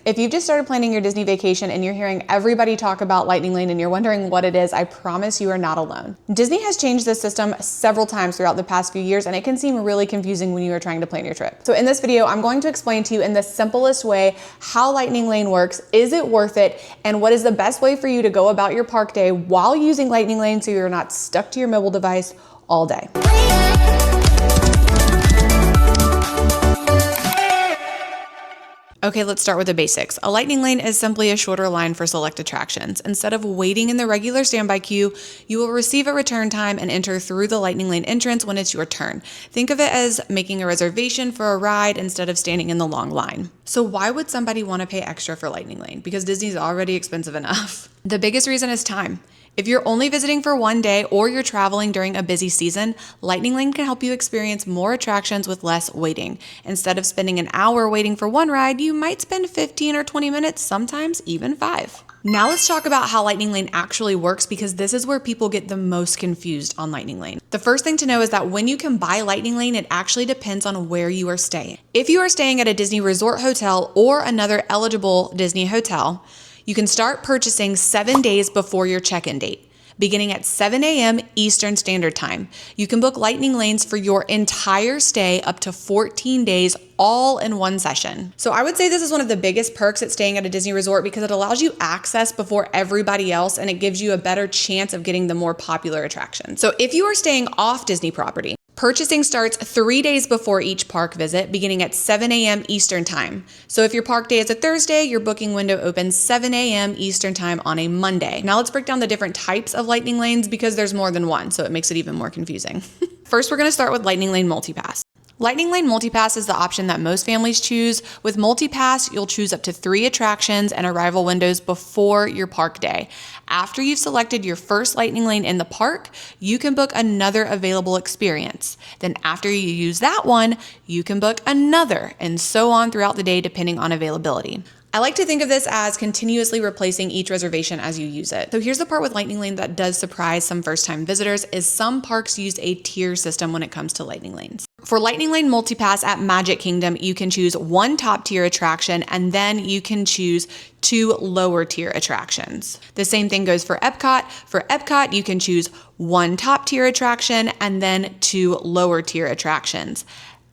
If you've just started planning your Disney vacation and you're hearing everybody talk about Lightning Lane and you're wondering what it is, I promise you are not alone. Disney has changed this system several times throughout the past few years, and it can seem really confusing when you are trying to plan your trip. So in this video, I'm going to explain to you in the simplest way how Lightning Lane works, is it worth it, and what is the best way for you to go about your park day while using Lightning Lane so you're not stuck to your mobile device all day. Okay, let's start with the basics. A Lightning Lane is simply a shorter line for select attractions. Instead of waiting in the regular standby queue, you will receive a return time and enter through the Lightning Lane entrance when it's your turn. Think of it as making a reservation for a ride instead of standing in the long line. So why would somebody want to pay extra for Lightning Lane? Because Disney's already expensive enough. The biggest reason is time. If you're only visiting for one day or you're traveling during a busy season, Lightning Lane can help you experience more attractions with less waiting. Instead of spending an hour waiting for one ride, you might spend 15 or 20 minutes, sometimes even 5. Now let's talk about how Lightning Lane actually works, because this is where people get the most confused on Lightning Lane. The first thing to know is that when you can buy Lightning Lane, it actually depends on where you are staying. If you are staying at a Disney Resort hotel or another eligible Disney hotel, you can start purchasing 7 days before your check-in date, beginning at 7 a.m. Eastern Standard Time. You can book Lightning Lanes for your entire stay up to 14 days, all in one session. So I would say this is one of the biggest perks at staying at a Disney resort, because it allows you access before everybody else and it gives you a better chance of getting the more popular attractions. So if you are staying off Disney property, purchasing starts 3 days before each park visit, beginning at 7 a.m. Eastern Time. So if your park day is a Thursday, your booking window opens 7 a.m. Eastern Time on a Monday. Now let's break down the different types of Lightning Lanes, because there's more than one, so it makes it even more confusing. First, we're going to start with Lightning Lane Multipass. Lightning Lane Multipass is the option that most families choose. With Multipass, you'll choose up to 3 attractions and arrival windows before your park day. After you've selected your first Lightning Lane in the park, you can book another available experience. Then after you use that one, you can book another, and so on throughout the day depending on availability. I like to think of this as continuously replacing each reservation as you use it. So here's the part with Lightning Lane that does surprise some first-time visitors, is some parks use a tier system when it comes to Lightning Lanes. For Lightning Lane Multipass at Magic Kingdom, you can choose 1 top tier attraction and then you can choose 2 lower tier attractions. The same thing goes for Epcot. For Epcot, you can choose 1 top tier attraction and then 2 lower tier attractions.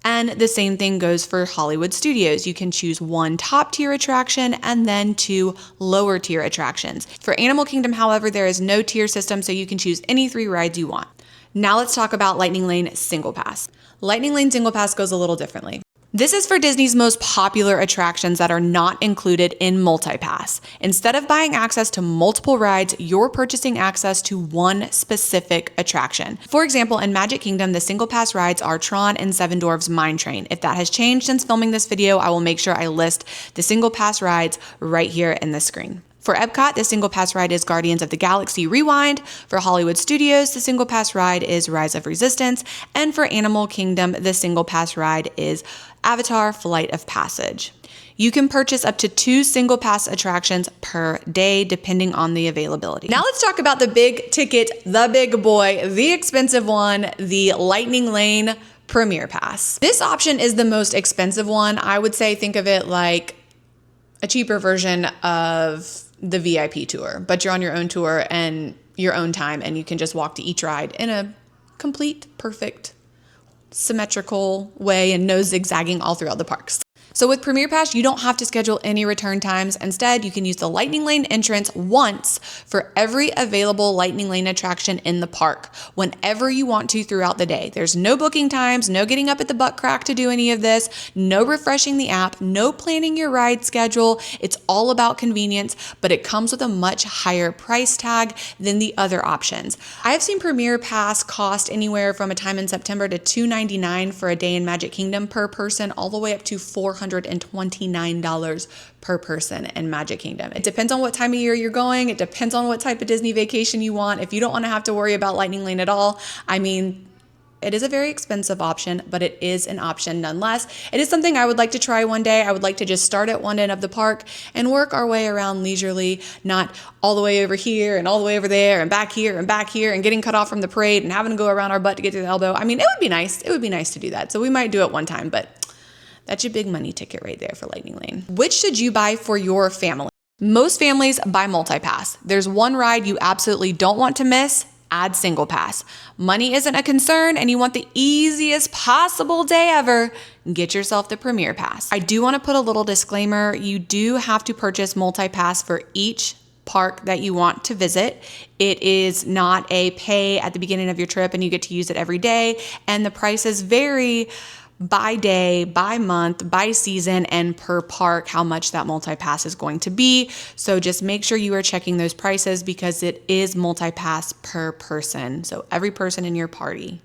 And the same thing goes for Hollywood Studios. You can choose 1 top tier attraction and then 2 lower tier attractions. For Animal Kingdom, however, there is no tier system, so you can choose any 3 rides you want. Now let's talk about Lightning Lane Single Pass. Lightning Lane Single Pass goes a little differently. This is for Disney's most popular attractions that are not included in MultiPass. Instead of buying access to multiple rides, you're purchasing access to 1 specific attraction. For example, in Magic Kingdom, the single pass rides are Tron and Seven Dwarfs Mine Train. If that has changed since filming this video, I will make sure I list the single pass rides right here in the screen. For Epcot, the single pass ride is Guardians of the Galaxy Rewind. For Hollywood Studios, the single pass ride is Rise of Resistance. And for Animal Kingdom, the single pass ride is Avatar Flight of Passage. You can purchase up to 2 single pass attractions per day, depending on the availability. Now let's talk about the big ticket, the big boy, the expensive one, the Lightning Lane Premier Pass. This option is the most expensive one. I would say think of it like a cheaper version of the VIP tour, but you're on your own tour and your own time, and you can just walk to each ride in a complete, perfect, symmetrical way and no zigzagging all throughout the parks. So with Premier Pass, you don't have to schedule any return times. Instead, you can use the Lightning Lane entrance once for every available Lightning Lane attraction in the park, whenever you want to throughout the day. There's no booking times, no getting up at the butt crack to do any of this, no refreshing the app, no planning your ride schedule. It's all about convenience, but it comes with a much higher price tag than the other options. I have seen Premier Pass cost anywhere from a time in September to $299 for a day in Magic Kingdom per person, all the way up to $429 per person in Magic Kingdom. It depends on what time of year you're going. It depends on what type of Disney vacation you want. If you don't want to have to worry about Lightning Lane at all, I mean, it is a very expensive option, but it is an option nonetheless. It is something I would like to try one day. I would like to just start at one end of the park and work our way around leisurely, not all the way over here and all the way over there and back here and getting cut off from the parade and having to go around our butt to get to the elbow. I mean, it would be nice. It would be nice to do that. So we might do it one time, but That's your big money ticket right there for Lightning Lane. Which should you buy for your family? Most families buy multi-pass. There's one ride you absolutely don't want to miss. Add single pass. Money isn't a concern and you want the easiest possible day ever, get yourself the Premier Pass. I do want to put a little disclaimer. You do have to purchase multi-pass for each park that you want to visit. It is not a pay at the beginning of your trip and you get to use it every day. And the prices vary by day, by month, by season, and per park, how much that multi-pass is going to be. So just make sure you are checking those prices because it is multi-pass per person. So every person in your party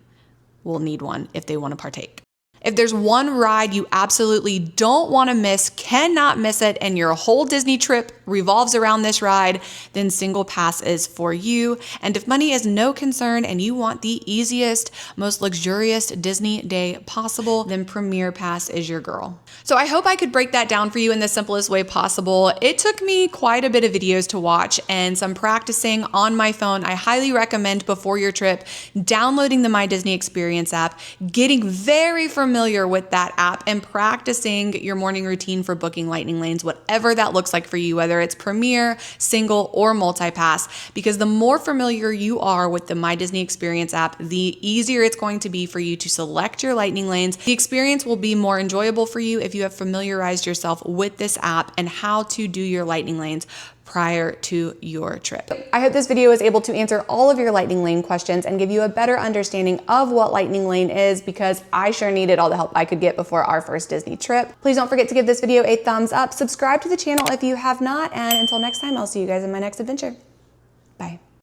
will need one if they want to partake. If there's one ride you absolutely don't want to miss, cannot miss it, and your whole Disney trip revolves around this ride, then single pass is for you. And if money is no concern and you want the easiest, most luxurious Disney day possible, then Premier Pass is your girl. So I hope I could break that down for you in the simplest way possible. It took me quite a bit of videos to watch and some practicing on my phone. I highly recommend before your trip, downloading the My Disney Experience app, getting very familiar with that app and practicing your morning routine for booking Lightning Lanes, whatever that looks like for you, whether it's Premier, single, or multi-pass, because the more familiar you are with the My Disney Experience app, the easier it's going to be for you to select your Lightning Lanes. The experience will be more enjoyable for you if you have familiarized yourself with this app and how to do your Lightning Lanes prior to your trip. I hope this video was able to answer all of your Lightning Lane questions and give you a better understanding of what Lightning Lane is, because I sure needed all the help I could get before our first Disney trip. Please don't forget to give this video a thumbs up, subscribe to the channel if you have not, and until next time, I'll see you guys in my next adventure.